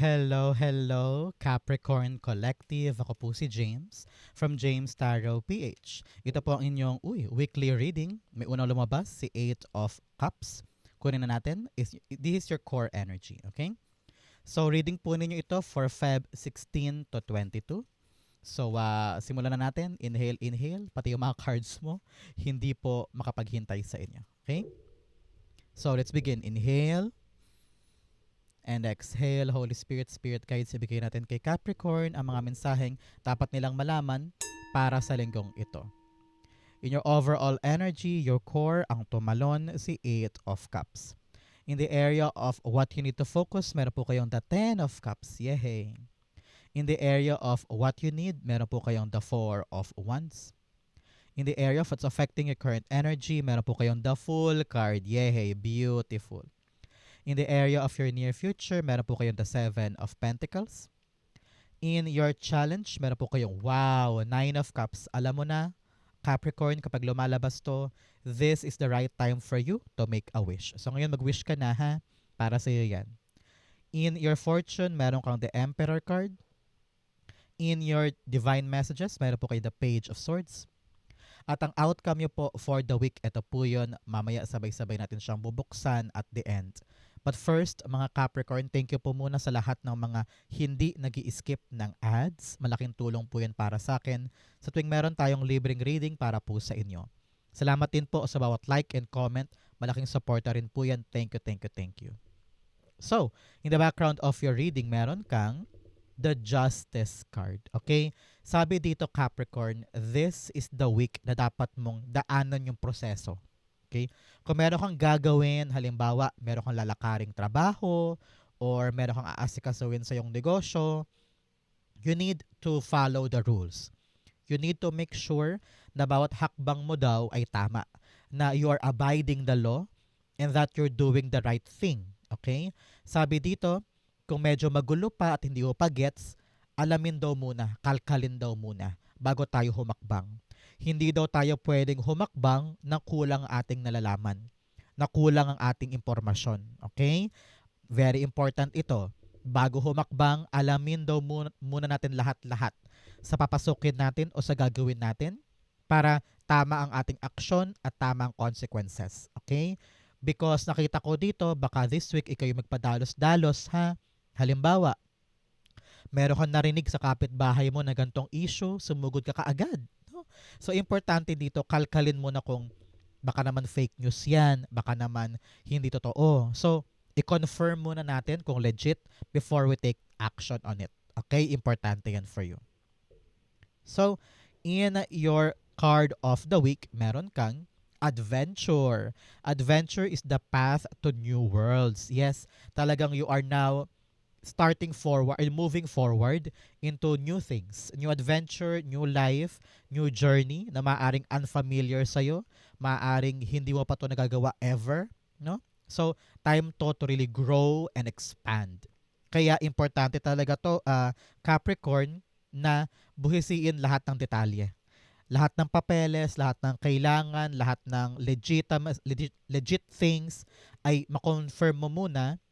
Hello, Capricorn Collective. Ako po si James from James Tarot PH. Ito po ang inyong weekly reading. May unang lumabas, si Eight of Cups. Kunin na natin. This is your core energy, okay? So, reading po ninyo ito for Feb 16 to 22. So, simulan na natin. Inhale. Pati yung mga cards mo, hindi po makapaghintay sa inyo. Okay? So, let's begin. Inhale. And exhale, Holy Spirit, Spirit Guides, ibigay natin kay Capricorn ang mga mensaheng dapat nilang malaman para sa linggong ito. In your overall energy, your core, ang tumalon, si Eight of Cups. In the area of what you need to focus, meron po kayong the Ten of Cups. Yay! In the area of what you need, meron po kayong the Four of Wands. In the area of what's affecting your current energy, meron po kayong the Fool card. Yay! Beautiful. In the area of your near future, meron po kayong the Seven of Pentacles. In your challenge, meron po kayong, Nine of Cups. Alam mo na, Capricorn, kapag lumalabas to, this is the right time for you to make a wish. So ngayon, mag-wish ka na ha, para sa iyo yan. In your fortune, meron kang the Emperor card. In your divine messages, meron po kayo the Page of Swords. At ang outcome nyo po for the week, ito po yun. Mamaya sabay-sabay natin siyang bubuksan at the end. But first, mga Capricorn, thank you po muna sa lahat ng mga hindi nag-i-skip ng ads. Malaking tulong po yan para sa akin sa tuwing meron tayong libreng reading para po sa inyo. Salamat din po sa bawat like and comment. Malaking supporter rin po yan. Thank you. So, in the background of your reading, meron kang the Justice card. Okay? Sabi dito, Capricorn, this is the week na dapat mong daanan yung proseso. Okay? Kung meron kang gagawin, halimbawa, meron kang lalakaring trabaho or meron kang aasikasuhin sa iyong negosyo, you need to follow the rules. You need to make sure na bawat hakbang mo daw ay tama, na you are abiding the law and that you're doing the right thing. Okay? Sabi dito, kung medyo magulo pa at hindi mo pa gets, alamin daw muna, kalkalin daw muna bago tayo humakbang. Hindi daw tayo pwedeng humakbang na kulang ang ating nalalaman, na kulang ang ating impormasyon. Okay? Very important ito. Bago humakbang, alamin daw muna natin lahat-lahat sa papasukin natin o sa gagawin natin para tama ang ating aksyon at tama ang consequences. Okay? Because nakita ko dito, baka this week ikaw yung magpadalos-dalos ha. Halimbawa, meron kang narinig sa kapitbahay mo na gantong issue, sumugod ka kaagad. No? So, importante dito, kalkalin mo na kung baka naman fake news yan, baka naman hindi totoo. So, i-confirm muna natin kung legit before we take action on it. Okay? Importante yan for you. So, in your card of the week, meron kang adventure. Adventure is the path to new worlds. Yes, talagang you are now starting forward and moving forward into new things, new adventure, new life, new journey na maaring unfamiliar sa'yo, maaring hindi mo pa to nagagawa ever, no? So, time to really grow and expand. Kaya importante talaga to, Capricorn, na buhisiin lahat ng detalye. Lahat ng papeles, lahat ng kailangan, lahat ng legit things ay makonfirm mo muna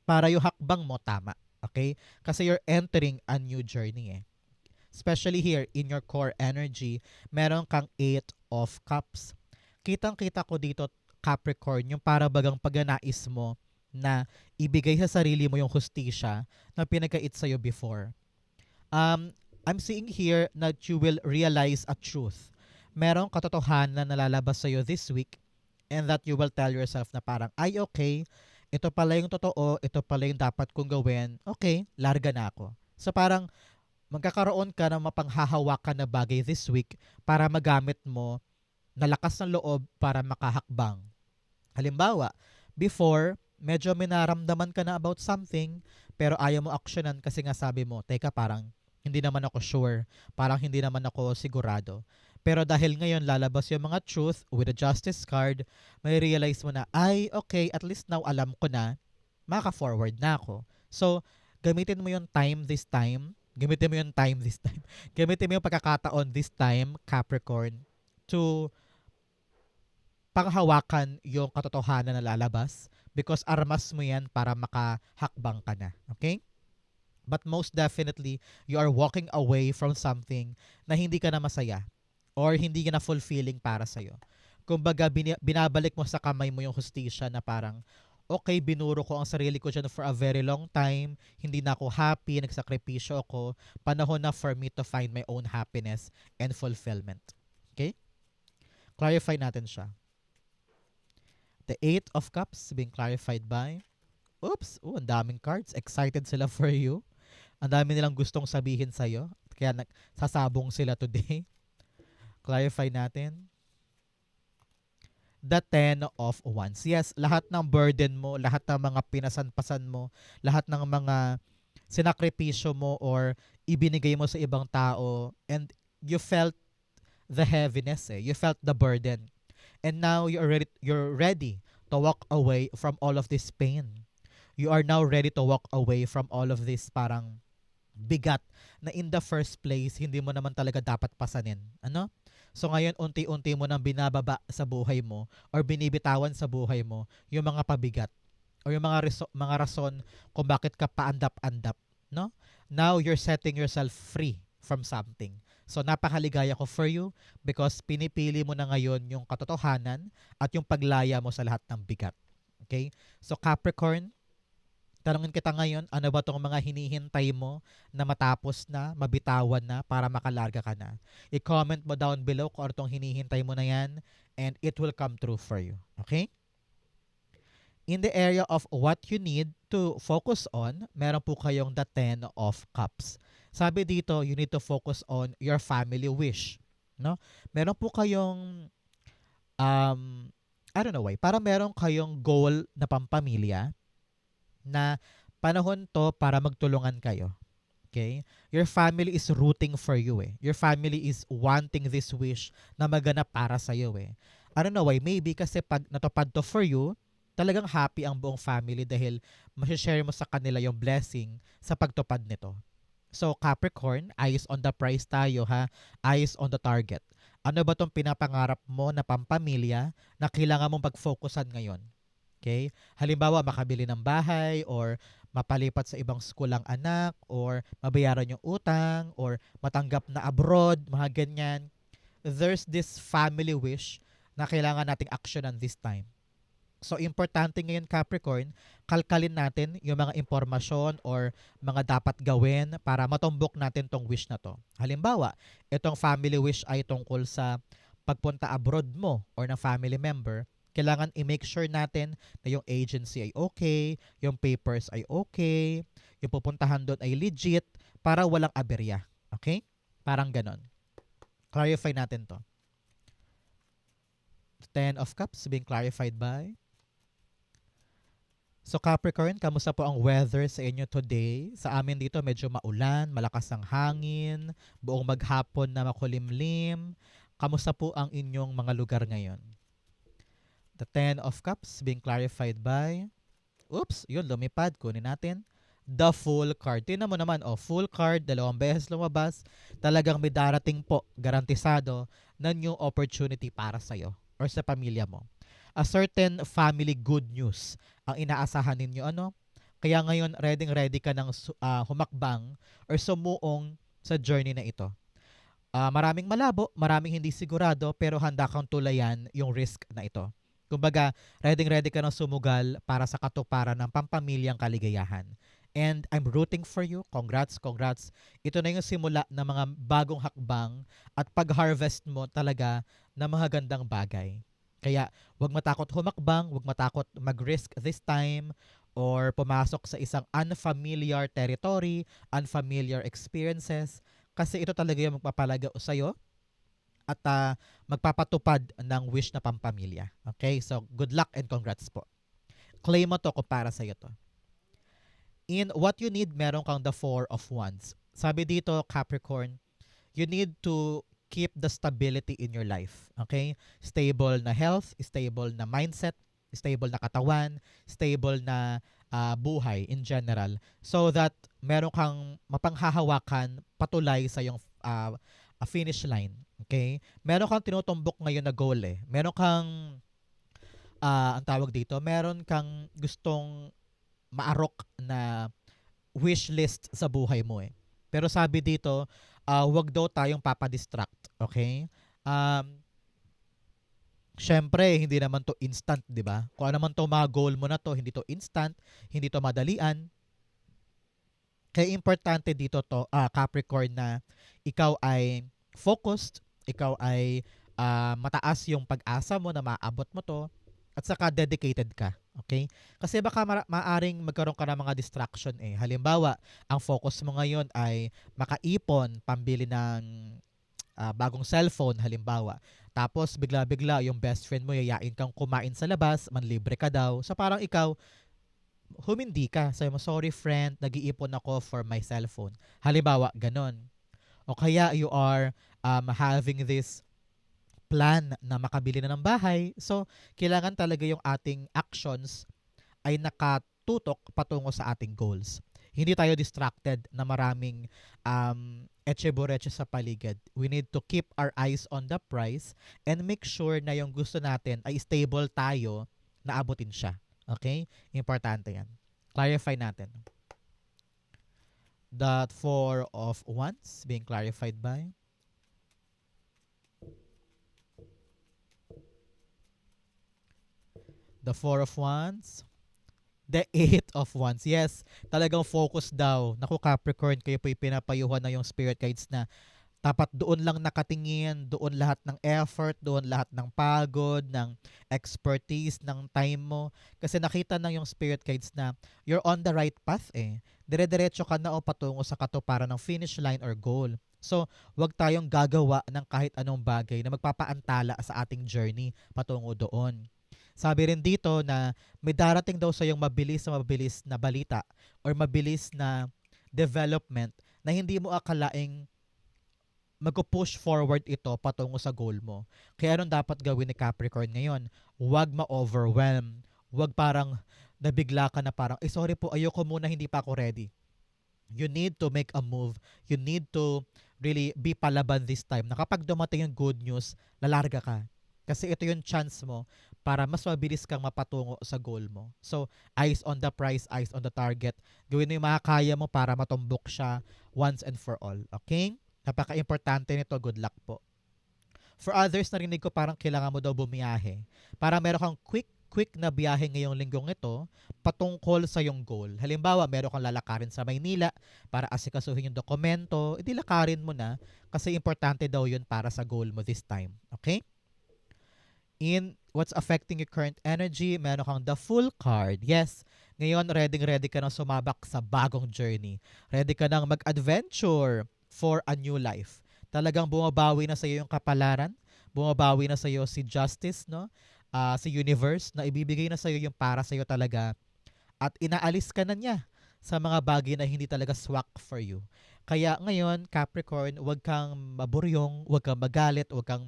para yung hakbang mo tama. Okay? Kasi you're entering a new journey eh. Especially here in your core energy, meron kang 8 of Cups. Kitang-kita ko dito, Capricorn, yung para bagang pagnanais mo na ibigay sa sarili mo yung hustisya na pinagkait sa'yo before. I'm seeing here that you will realize a truth. Merong katotohanan na lalabas sa'yo this week and that you will tell yourself na parang, ay okay, ito pala yung totoo, ito pala yung dapat kong gawin, okay, larga na ako. So parang magkakaroon ka ng mapanghahawakan na bagay this week para magamit mo na lakas ng loob para makahakbang. Halimbawa, before, medyo may naramdaman ka na about something pero ayaw mo aksyonan kasi nga sabi mo, teka parang hindi naman ako sure, parang hindi naman ako sigurado. Pero dahil ngayon lalabas yung mga truth with the justice card, may realize mo na, ay, okay, at least now alam ko na, maka-forward na ako. So, gamitin mo yung time this time, gamitin mo yung pagkakataon this time, Capricorn, to panghawakan yung katotohanan na lalabas because armas mo yan para makahakbang ka na. Okay? But most definitely, you are walking away from something na hindi ka na masaya or hindi ka na fulfilling para sa'yo. Kumbaga, binabalik mo sa kamay mo yung hustisya na parang, okay, binuro ko ang sarili ko dyan for a very long time, hindi na ako happy, nagsakripisyo ako, panahon na for me to find my own happiness and fulfillment. Okay? Clarify natin siya. The Eight of Cups being clarified by, oops, ang daming cards. Excited sila for you. Ang dami nilang gustong sabihin sa'yo. Kaya sasabong sila today. Clarify natin. The Ten of Wands. Yes, lahat ng burden mo, lahat ng mga pinasanpasan mo, lahat ng mga sinakripisyo mo or ibinigay mo sa ibang tao and you felt the heaviness you felt the burden. And now you're ready to walk away from all of this pain. You are now ready to walk away from all of this parang bigat na in the first place hindi mo naman talaga dapat pasanin. Ano? So ngayon unti-unti mo nang binababa sa buhay mo or binibitawan sa buhay mo yung mga pabigat or yung mga rason kung bakit ka paandap-andap, no? Now you're setting yourself free from something. So napakaligaya ko for you because pinipili mo na ngayon yung katotohanan at yung paglaya mo sa lahat ng bigat. Okay? So Capricorn, tanungin kita ngayon, ano ba tong mga hinihintay mo na matapos na, mabitawan na para makalarga ka na? I-comment mo down below kung ano tong hinihintay mo na yan and it will come true for you. Okay? In the area of what you need to focus on, meron po kayong the Ten of Cups. Sabi dito, you need to focus on your family wish. No? Meron po kayong, I don't know why, parang meron kayong goal na pampamilya na panahon to para magtulungan kayo. Okay? Your family is rooting for you Your family is wanting this wish na maganap para sa'yo I don't know why, maybe kasi pag natupad to for you, talagang happy ang buong family dahil share mo sa kanila yung blessing sa pagtupad nito. So Capricorn, eyes on the prize tayo eyes on the target. Ano ba tong pinapangarap mo na pampamilya na kailangan mong pag-focusan ngayon? Okay? Halimbawa, makabili ng bahay or mapalipat sa ibang school ang anak or mabayaran yung utang or matanggap na abroad, mga ganyan. There's this family wish na kailangan nating actionan this time. So, importante ngayon Capricorn, kalkalin natin yung mga impormasyon or mga dapat gawin para matumbok natin tong wish na to. Halimbawa, itong family wish ay tungkol sa pagpunta abroad mo or ng family member. Kailangan i-make sure natin na yung agency ay okay, yung papers ay okay, yung pupuntahan doon ay legit para walang aberya. Okay? Parang ganon. Clarify natin to. Ten of Cups being clarified by. So Capricorn, kamusta po ang weather sa inyo today? Sa amin dito medyo maulan, malakas ang hangin, buong maghapon na makulimlim. Kamusta po ang inyong mga lugar ngayon? The Ten of Cups being clarified by, oops, yun, lumipad. Kunin natin. The Full card. Tingnan mo naman, full card, 2 beses lumabas. Talagang may darating po, garantisado, na new opportunity para sa'yo or sa pamilya mo. A certain family good news ang inaasahan ninyo. Kaya ngayon, ready ka ng humakbang or sumuong sa journey na ito. Maraming malabo, maraming hindi sigurado, pero handa kang tulayan yung risk na ito. Kumbaga, ready ka ng sumugal para sa katuparan ng pampamilyang kaligayahan. And I'm rooting for you. Congrats. Ito na yung simula ng mga bagong hakbang at pag-harvest mo talaga ng mga gandang bagay. Kaya, huwag matakot humakbang, huwag matakot mag-risk this time or pumasok sa isang unfamiliar territory, unfamiliar experiences kasi ito talaga yung magpapalaga sa'yo at magpapatupad ng wish na pampamilya. Okay? So, good luck and congrats po. Claim mo to kung para sa'yo to. In what you need, meron kang the Four of Wands. Sabi dito, Capricorn, you need to keep the stability in your life. Okay? Stable na health, stable na mindset, stable na katawan, stable na buhay in general. So that meron kang mapanghahawakan patulay sa yung finish line. Okay? Meron kang tinutumbok ngayon na goal Meron kang, ang tawag dito, meron kang gustong maarok na wish list sa buhay mo eh. Pero sabi dito, wag daw tayong papadistract, okay? Um, Syempre, hindi naman to instant, di ba? Kung ano man to mga goal mo na to, hindi to instant, hindi to madalian. Kaya importante dito to, Capricorn, na ikaw ay focused, ikaw ay mataas yung pag-asa mo na maabot mo to, at saka dedicated ka. Okay? Kasi baka maaring magkaroon ka ng mga distraction eh. Halimbawa, ang focus mo ngayon ay makaipon, pambili ng bagong cellphone halimbawa. Tapos bigla-bigla yung best friend mo yayain kang kumain sa labas, manlibre ka daw. So parang ikaw, humindi ka. Sabi mo, sorry friend, nag-iipon ako for my cellphone. Halimbawa, ganon. O kaya you are having this plan na makabili na ng bahay. So, kailangan talaga yung ating actions ay nakatutok patungo sa ating goals. Hindi tayo distracted na maraming etche-boreche sa paligid. We need to keep our eyes on the prize and make sure na yung gusto natin ay stable tayo na abutin siya. Okay? Importante yan. Clarify natin. The Four of Wands being clarified by the Four of Wands, the Eight of Wands. Yes, talagang focus daw. Naku Capricorn, kayo po pinapayuhan na yung spirit guides na dapat doon lang nakatingin, doon lahat ng effort, doon lahat ng pagod, ng expertise, ng time mo. Kasi nakita na yung spirit guides na you're on the right path eh. Dire-diretso ka na o patungo sa katuparan ng finish line or goal. So, wag tayong gagawa ng kahit anong bagay na magpapaantala sa ating journey patungo doon. Sabi rin dito na may darating daw sa yung mabilis na balita or mabilis na development na hindi mo akalaing mag-push forward ito patungo sa goal mo. Kaya anong dapat gawin ni Capricorn ngayon? Huwag ma-overwhelm. Huwag parang nabigla ka na parang, sorry po, ayoko muna, hindi pa ako ready. You need to make a move. You need to really be palaban this time. Na kapag dumating yung good news, lalarga ka. Kasi ito yung chance mo para mas mabilis kang mapatungo sa goal mo. So, eyes on the prize, eyes on the target. Gawin mo yung mga kaya mo para matumbok siya once and for all. Okay? Napaka-importante nito. Good luck po. For others, narinig ko parang kailangan mo daw bumiyahe. Para meron kang quick na biyahe ngayong linggong ito patungkol sa yung goal. Halimbawa, meron kang lalakarin sa Maynila para asikasuhin yung dokumento, edi lakarin mo na kasi importante daw yun para sa goal mo this time. Okay? In what's affecting your current energy, meron kang the Fool card. Yes, ngayon ready ka nang sumabak sa bagong journey. Ready ka nang mag-adventure for a new life. Talagang bumabawi na sa iyo yung kapalaran, bumabawi na sa iyo si justice, no? Si universe na ibibigay na sa iyo yung para sa iyo talaga at inaalis ka na niya sa mga bagay na hindi talaga swak for you. Kaya ngayon, Capricorn, huwag kang maburyong, huwag kang magalit, huwag kang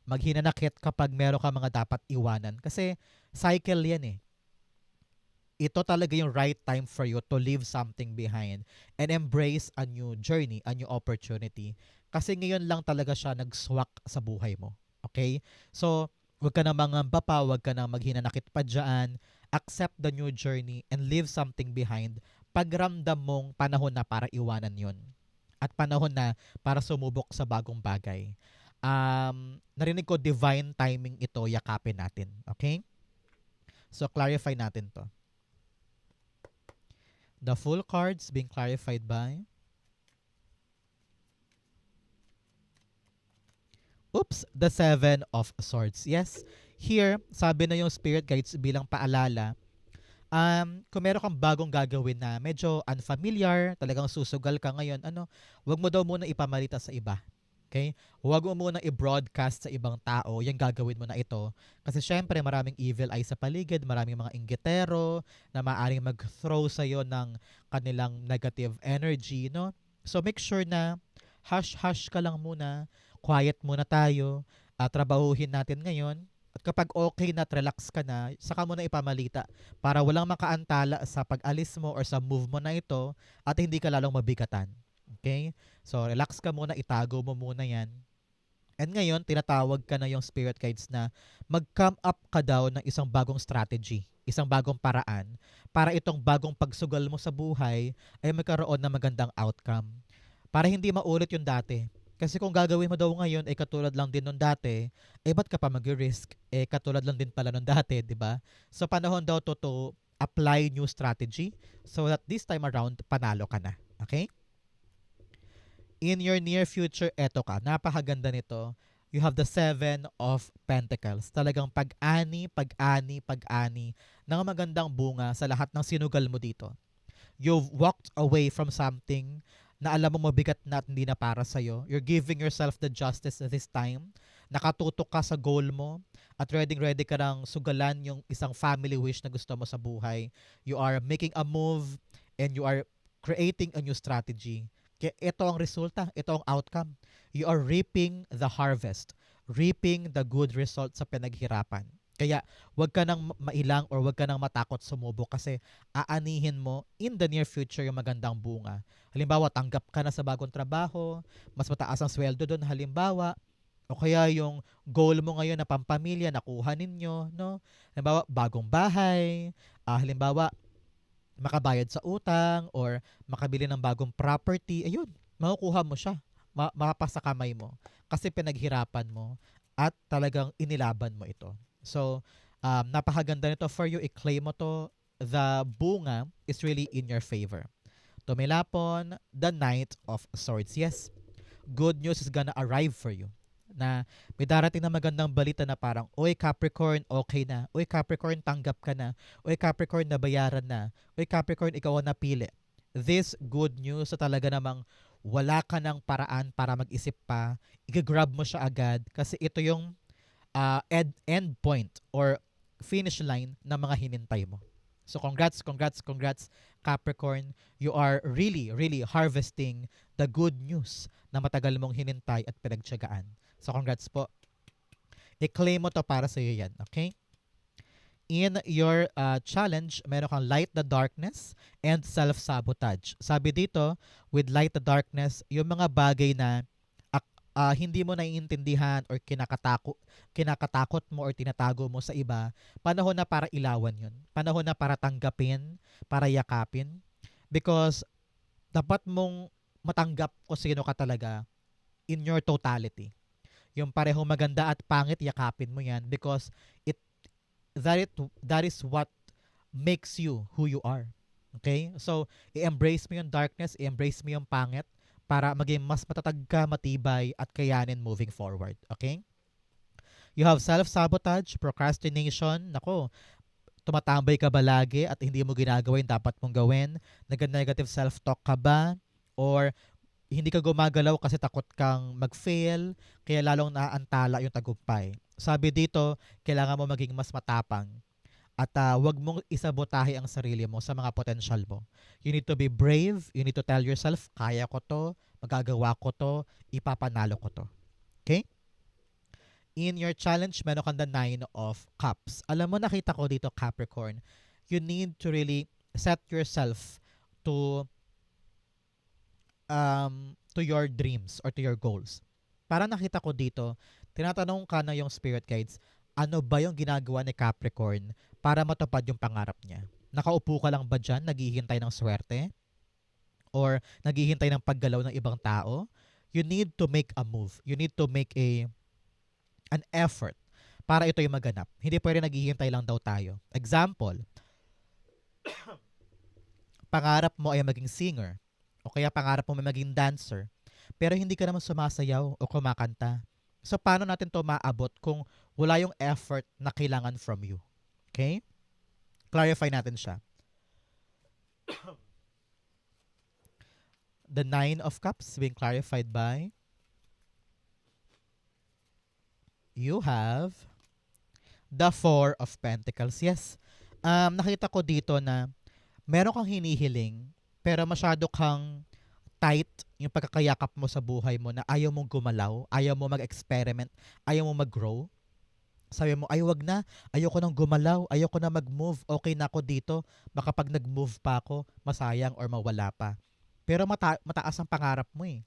maghinanakit kapag meron ka mga dapat iwanan. Kasi cycle yan eh. Ito talaga yung right time for you to leave something behind and embrace a new journey, a new opportunity. Kasi ngayon lang talaga siya nag-swak sa buhay mo. Okay? So, huwag ka na mangamba pa, huwag ka na maghinanakit pa dyan. Accept the new journey and leave something behind pagramdam mong panahon na para iwanan yun. At panahon na para sumubok sa bagong bagay. Narinig ko divine timing ito, yakapin natin. Okay? So, clarify natin to. The full cards being clarified by the Seven of Swords. Yes, here, sabi na yung spirit guides bilang paalala, kung meron kang bagong gagawin na medyo unfamiliar, talagang susugal ka ngayon, wag mo daw muna ipamalita sa iba. Okay? Huwag mo muna i-broadcast sa ibang tao yung gagawin mo na ito. Kasi syempre maraming evil eye sa paligid, maraming mga inggitero na maaaring mag-throw sa'yo ng kanilang negative energy, no? So make sure na hush-hush ka lang muna, quiet muna tayo, trabahuhin natin ngayon. At kapag okay na at relax ka na, saka mo na ipamalita para walang makaantala sa pag-alis mo or sa move mo na ito at hindi ka lalong mabigatan. Okay? So, relax ka muna, itago mo muna yan. And ngayon, tinatawag ka na yung spirit guides na mag-come up ka daw ng isang bagong strategy, isang bagong paraan para itong bagong pagsugal mo sa buhay ay magkaroon ng magandang outcome. Para hindi maulit yung dati. Kasi kung gagawin mo daw ngayon ay katulad lang din nung dati, eh ba't ka pa mag-risk? Eh katulad lang din pala nung dati, di ba? So panahon daw to apply new strategy so that this time around, panalo ka na. Okay? In your near future, eto ka. Napakaganda nito. You have the Seven of Pentacles. Talagang pag-ani, pag-ani, pag-ani ng magandang bunga sa lahat ng sinugal mo dito. You've walked away from something na alam mo mabigat na at hindi na para sa'yo. You're giving yourself the justice this time. Nakatutok ka sa goal mo at ready ka nang sugalan yung isang family wish na gusto mo sa buhay. You are making a move and you are creating a new strategy. Kaya ito ang resulta, ito ang outcome. You are reaping the harvest, reaping the good result sa pinaghirapan. Kaya wag ka nang mailang or wag ka nang matakot sumubok kasi aanihin mo in the near future yung magandang bunga. Halimbawa, tanggap ka na sa bagong trabaho, mas mataas ang sweldo doon halimbawa, o kaya yung goal mo ngayon na pampamilya, nakuha ninyo, no? Halimbawa, bagong bahay, halimbawa, makabayad sa utang or makabili ng bagong property, ayun, makukuha mo siya. Mapasa kamay mo kasi pinaghirapan mo at talagang inilaban mo ito. So, napakaganda nito for you. I-claim mo to. The bunga is really in your favor. Tumilapon, the Knight of Swords. Yes, good news is gonna arrive for you. Na may darating na magandang balita na parang, oy Capricorn, okay na. Oy Capricorn, tanggap ka na. Oy Capricorn, nabayaran na. Oy Capricorn, ikaw ang napili. This good news na talaga namang wala ka ng paraan para mag-isip pa. I-grab mo siya agad kasi ito yung end point or finish line ng mga hinintay mo. So congrats, congrats, congrats Capricorn. You are really, really harvesting the good news na matagal mong hinintay at pinagtiyagaan. So congrats po. I-claim mo to para sa iyo yan. Okay? In your challenge, meron kang light the darkness and self-sabotage. Sabi dito, with light the darkness, yung mga bagay na hindi mo naiintindihan or kinakatakot mo or tinatago mo sa iba, panahon na para ilawan yun. Panahon na para tanggapin, para yakapin. Because dapat mong matanggap kung sino ka talaga in your totality. Yung parehong maganda at pangit, yakapin mo yan because it that is what makes you who you are. Okay? So, i-embrace mo yung darkness, i-embrace mo yung pangit para maging mas matatag ka, matibay at kayanin moving forward. Okay? You have self-sabotage, procrastination. Nako, tumatambay ka ba lagi at hindi mo ginagawa yung dapat mong gawin? Nag-negative self-talk ka ba? Or hindi ka gumagalaw kasi takot kang mag-fail, kaya lalong naaantala yung tagumpay. Sabi dito, kailangan mo maging mas matapang at wag mong isabotahe ang sarili mo sa mga potential mo. You need to be brave, you need to tell yourself, kaya ko to, magagawa ko to, ipapanalo ko to. Okay? In your challenge, meron kang the 9 of Cups. Alam mo, nakita ko dito, Capricorn, you need to really set yourself to your dreams or to your goals. Para nakita ko dito, tinatanong ka na yung spirit guides, ano ba yung ginagawa ni Capricorn para matupad yung pangarap niya? Nakaupo ka lang ba dyan, naghihintay ng swerte? Or naghihintay ng paggalaw ng ibang tao? You need to make a move. You need to make an effort para ito yung maganap. Hindi pwede naghihintay lang daw tayo. Example, pangarap mo ay maging singer o kaya pangarap mo may maging dancer pero hindi ka naman sumasayaw o kumakanta. So, paano natin to maabot kung wala yung effort na kailangan from you? Okay? Clarify natin siya. The 9 of Cups being clarified by you have the 4 of Pentacles. Yes. Nakita ko dito na meron kang hinihiling pero masyado kang tight yung pagkakayakap mo sa buhay mo na ayaw mong gumalaw, ayaw mo mag-experiment, ayaw mo mag-grow. Sabi mo, ay wag na, ayoko nang gumalaw, ayoko na mag-move, okay na ako dito, baka pag nag-move pa ako, masayang or mawala pa. Pero mataas ang pangarap mo eh.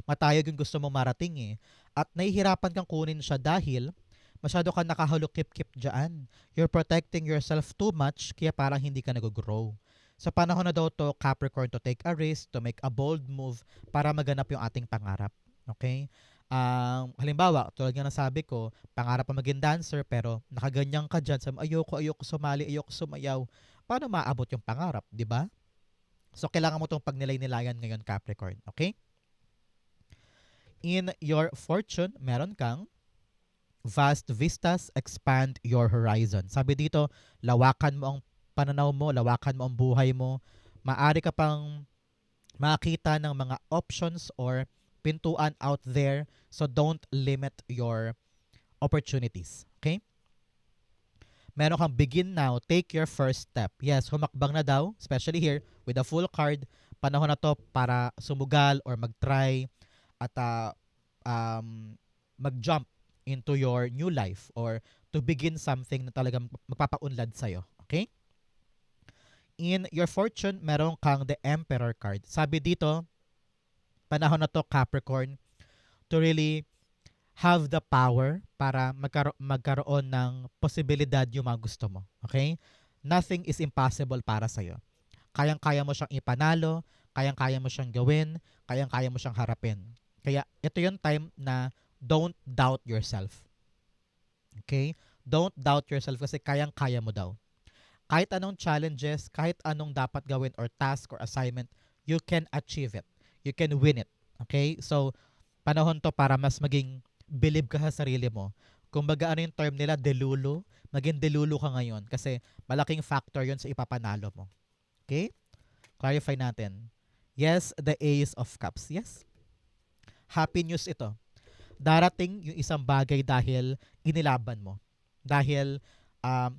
Matayog yung gusto mong marating eh. at nahihirapan kang kunin siya dahil masyado ka nakahalukip-kip dyan. You're protecting yourself too much kaya parang hindi ka nag-grow. Sa panahon na daw to, Capricorn, to take a risk, to make a bold move para maganap yung ating pangarap. Okay? Halimbawa, tulad nga nasabi ko, pangarap pa maging dancer pero nakaganyan ka dyan, sabi, ayoko sumali, ayoko sumayaw. Paano maabot yung pangarap, di ba? So, kailangan mo itong pagnilay-nilayan ngayon, Capricorn. Okay? In your fortune, meron kang vast vistas, expand your horizon. Sabi dito, lawakan mo ang pananaw mo, lawakan mo ang buhay mo. Maari ka pang makakita ng mga options or pintuan out there. So don't limit your opportunities. Okay? Meron kang begin now, take your first step. Yes, humakbang na daw, especially here with a full card. Panahon na to para sumugal or mag-try at mag-jump into your new life or to begin something na talagang magpapaunlad sa'yo. Okay? In your fortune, meron kang the Emperor card. Sabi dito, panahon na to, Capricorn, to really have the power para magkaroon ng posibilidad yung mga gusto mo. Okay? Nothing is impossible para sa'yo. Kayang-kaya mo siyang ipanalo, kayang-kaya mo siyang gawin, kayang-kaya mo siyang harapin. Kaya ito yung time na don't doubt yourself. Okay? Don't doubt yourself kasi kayang-kaya mo daw. Kahit anong challenges, kahit anong dapat gawin or task or assignment, you can achieve it. You can win it. Okay? So, panahon to para mas maging believe ka sa sarili mo. Kung baga ano yung term nila, delulu, maging delulu ka ngayon kasi malaking factor yun sa ipapanalo mo. Okay? Clarify natin. Yes, the Ace of Cups. Yes. Happy news ito. Darating yung isang bagay dahil inilaban mo. Dahil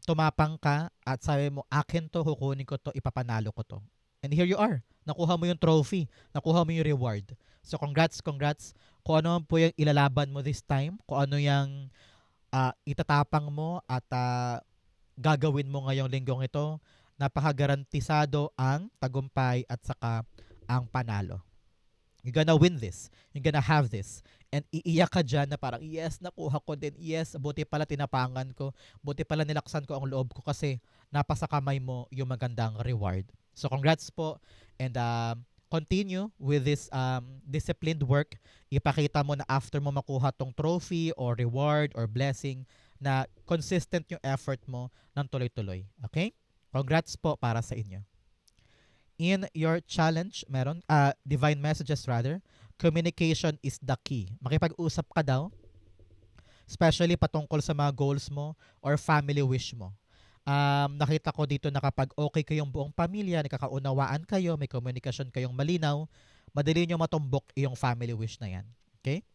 tumapang ka at sabi mo, akin to, kukunin ko to, ipapanalo ko to. And here you are. Nakuha mo yung trophy. Nakuha mo yung reward. So congrats. Kung ano po yung ilalaban mo this time, kung ano yung itatapang mo at gagawin mo ngayong linggong ito, napakagarantisado ang tagumpay at saka ang panalo. You're gonna win this. You're gonna have this. And iiyak ka dyan na parang, yes, nakuha ko din. Yes, buti pala tinapangan ko. Buti pala nilaksan ko ang loob ko kasi napasa kamay mo yung magandang reward. So congrats po. And continue with this disciplined work. Ipakita mo na after mo makuha tong trophy or reward or blessing na consistent yung effort mo ng tuloy-tuloy. Okay? Congrats po para sa inyo. In your challenge, meron, divine messages rather, communication is the key. Makipag-usap ka daw, especially patungkol sa mga goals mo or family wish mo. Nakita ko dito na kapag okay kayong buong pamilya, nakakaunawaan kayo, may communication kayong malinaw, madali nyo matumbok yung family wish na yan. Okay?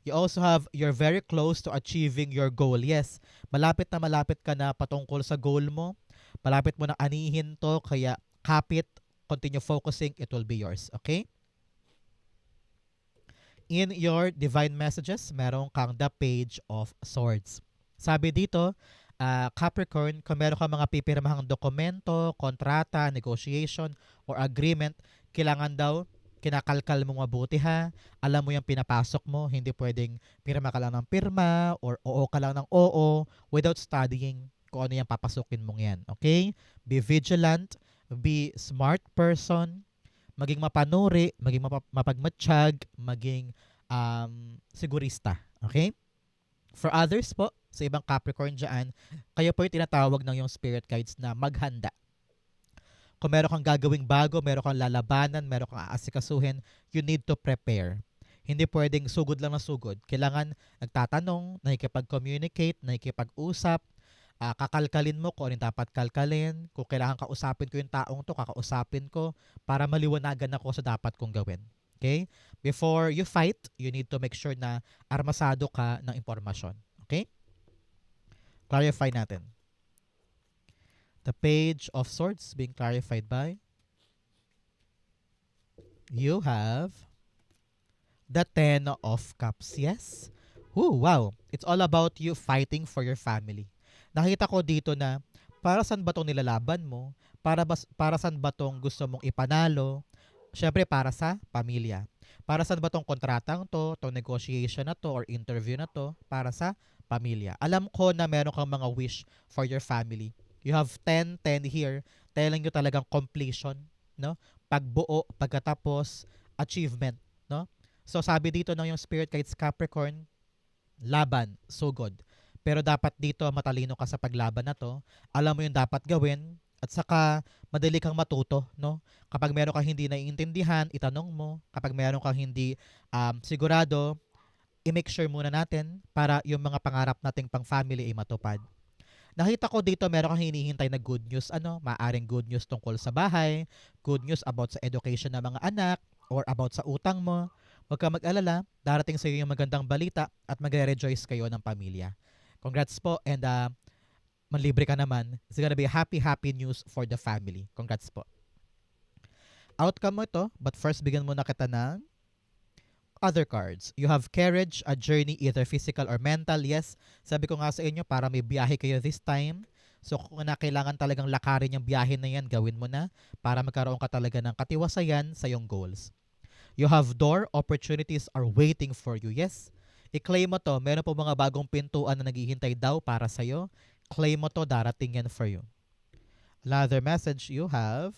You also have, you're very close to achieving your goal. Yes, malapit na malapit ka na patungkol sa goal mo. Malapit mo na anihin to, kaya kapit, continue focusing, it will be yours. Okay? In your divine messages, meron kang the Page of Swords. Sabi dito, Capricorn, kung meron ka mga pipirmahang dokumento, kontrata, negotiation, or agreement, kailangan daw kinakalkal mo mabuti ha. Alam mo yung pinapasok mo, hindi pwedeng pirma ka lang ng pirma or oo ka lang ng oo without studying kung ano yung papasukin mong yan. Okay? Be vigilant, be smart person, maging mapanuri, maging mapagmatsyag, maging sigurista. Okay? For others po, sa ibang Capricorn dyan, kayo po yung tinatawag ng yung spirit guides na maghanda. Kung meron kang gagawing bago, meron kang lalabanan, meron kang aasikasuhin, you need to prepare. Hindi pwedeng sugod lang na sugod. Kailangan nagtatanong, nakikipag-communicate, nakikipag-usap, kakalkalin mo kung ano dapat kalkalin. Kung kailangan kausapin ko yung taong to, kakausapin ko para maliwanagan ako sa dapat kong gawin. Okay? Before you fight, you need to make sure na armasado ka ng impormasyon. Okay? Clarify natin. The Page of Swords being clarified by you have the Ten of Cups. Yes? Ooh, wow. It's all about you fighting for your family. Nakita ko dito na para saan ba itong nilalaban mo? Para saan ba itong gusto mong ipanalo? Siyempre para sa pamilya. Para saan ba tong kontratang to, tong negotiation na to, or interview na to? Para sa pamilya. Alam ko na meron kang mga wish for your family. You have 10 here, telling you talagang completion, no? Pagbuo, pagkatapos, achievement, no? So sabi dito ng yung spirit guides Capricorn, laban, sugod. Pero dapat dito matalino ka sa paglaban na to. Alam mo yung dapat gawin at saka madali kang matuto, no? Kapag meron kang hindi naiintindihan, itanong mo. Kapag meron kang hindi sigurado, i-make sure muna natin para yung mga pangarap nating pang family ay matupad. Nakita ko dito meron kang hinihintay na good news, maaring good news tungkol sa bahay, good news about sa education ng mga anak, or about sa utang mo. Huwag ka mag-alala, darating sa iyo yung magandang balita at magre-rejoice kayo ng pamilya. Congrats po, and manlibre ka naman. It's gonna be a happy, happy news for the family. Congrats po. Outcome mo ito, but first bigyan mo na kita ng other cards. You have courage, a journey either physical or mental. Yes, sabi ko nga sa inyo para may biyahe kayo this time. So kung na kailangan talagang lakarin yung biyahe na yan, gawin mo na para magkaroon ka talaga ng katiwasayan sa iyong goals. You have door, opportunities are waiting for you. Yes, i-claim mo to. Meron po mga bagong pintuan na naghihintay daw para sa'yo. Claim mo to, darating yan for you. Another message you have,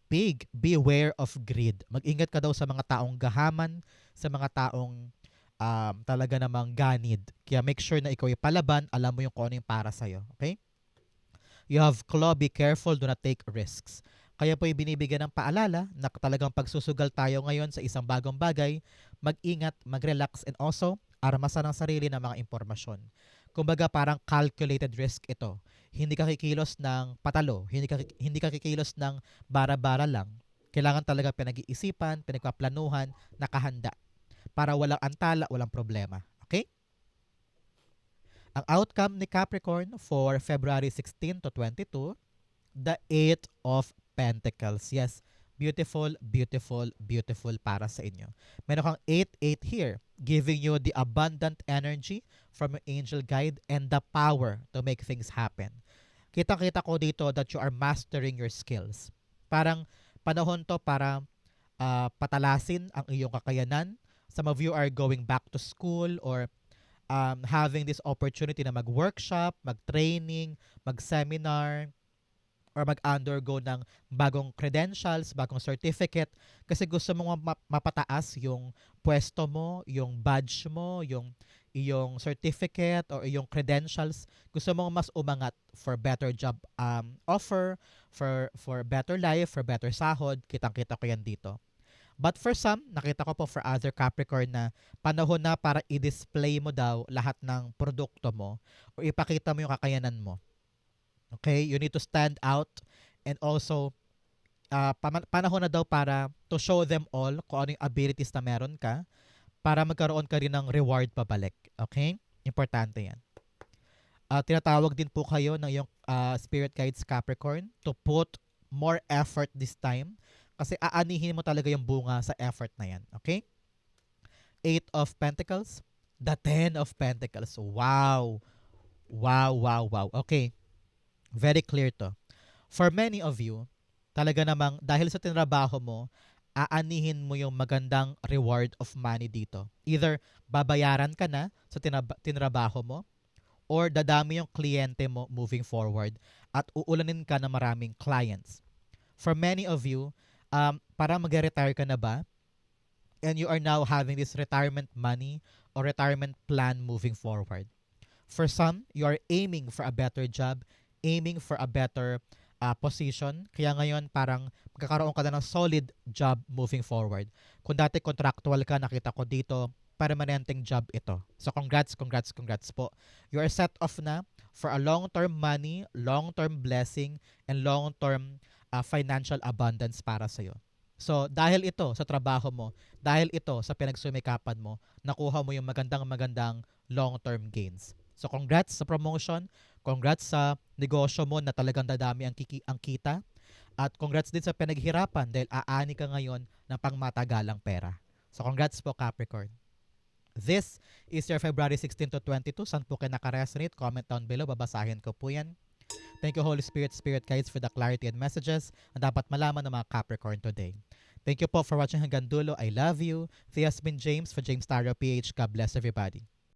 Pig, beware of greed. Mag-ingat ka daw sa mga taong gahaman, sa mga taong talaga namang ganid. Kaya make sure na ikaw ay palaban, alam mo yung kung ano yung para sa'yo. Okay? You have claw, be careful, do not take risks. Kaya po yung binibigyan ng paalala na talagang pagsusugal tayo ngayon sa isang bagong bagay, mag-ingat, mag-relax, and also armasan ang sarili ng mga impormasyon. Kumbaga parang calculated risk ito. Hindi ka kikilos ng patalo, hindi ka kikilos ng bara-bara lang. Kailangan talaga pinag-iisipan, pinagpaplanuhan, nakahanda para walang antala, walang problema. Okay? Ang outcome ni Capricorn for February 16 to 22, the Eight of Pentacles. Yes, beautiful, beautiful, beautiful para sa inyo. Meron kang 8-8 here, giving you the abundant energy from your angel guide and the power to make things happen. Kita-kita ko dito that you are mastering your skills. Parang panahon to para patalasin ang iyong kakayanan. Some of you are going back to school or having this opportunity na mag-workshop, mag-training, mag-seminar, or mag-undergo ng bagong credentials, bagong certificate kasi gusto mong mapataas yung pwesto mo, yung badge mo, yung iyong certificate or iyong credentials. Gusto mong mas umangat for better job offer, for better life, for better sahod. Kitang-kita ko yan dito. But for some, nakita ko po for other Capricorn na panahon na para i-display mo daw lahat ng produkto mo o ipakita mo yung kakayanan mo. Okay? You need to stand out and also panahon na daw para to show them all kung ano yung abilities na meron ka para magkaroon ka rin ng reward pabalik. Okay? Importante yan. Tinatawag din po kayo ng yung spirit guides Capricorn to put more effort this time kasi aanihin mo talaga yung bunga sa effort na yan. Okay? 8 of Pentacles, the 10 of Pentacles. Wow! Wow, wow, wow. Okay. Very clear to. For many of you, talaga namang dahil sa tinrabaho mo, aanihin mo yung magandang reward of money dito. Either babayaran ka na sa tinrabaho mo or dadami yung kliyente mo moving forward at uulanin ka ng maraming clients. For many of you, para mag-retire ka na ba and you are now having this retirement money or retirement plan moving forward. For some, you are aiming for a better job, aiming for a better position. Kaya ngayon parang magkakaroon ka na ng solid job moving forward. Kung dati contractual ka, nakita ko dito, permanenteng job ito. So congrats, congrats, congrats po. You are set off na for a long-term money, long-term blessing, and long-term financial abundance para sa'yo. So dahil ito sa trabaho mo, dahil ito sa pinagsumikapan mo, nakuha mo yung magandang long-term gains. So congrats sa promotion, congrats sa negosyo mo na talagang dadami ang kita, at congrats din sa pinaghirapan dahil aani ka ngayon ng pangmatagalang pera. So congrats po Capricorn. This is your February 16 to 22. Saan po kayo nakaresonate? Comment down below. Babasahin ko po yan. Thank you Holy Spirit, Spirit Guides for the clarity and messages na dapat malaman ng mga Capricorn today. Thank you po for watching hanggang dulo. I love you. This has been James for James Tarot PH. God bless everybody.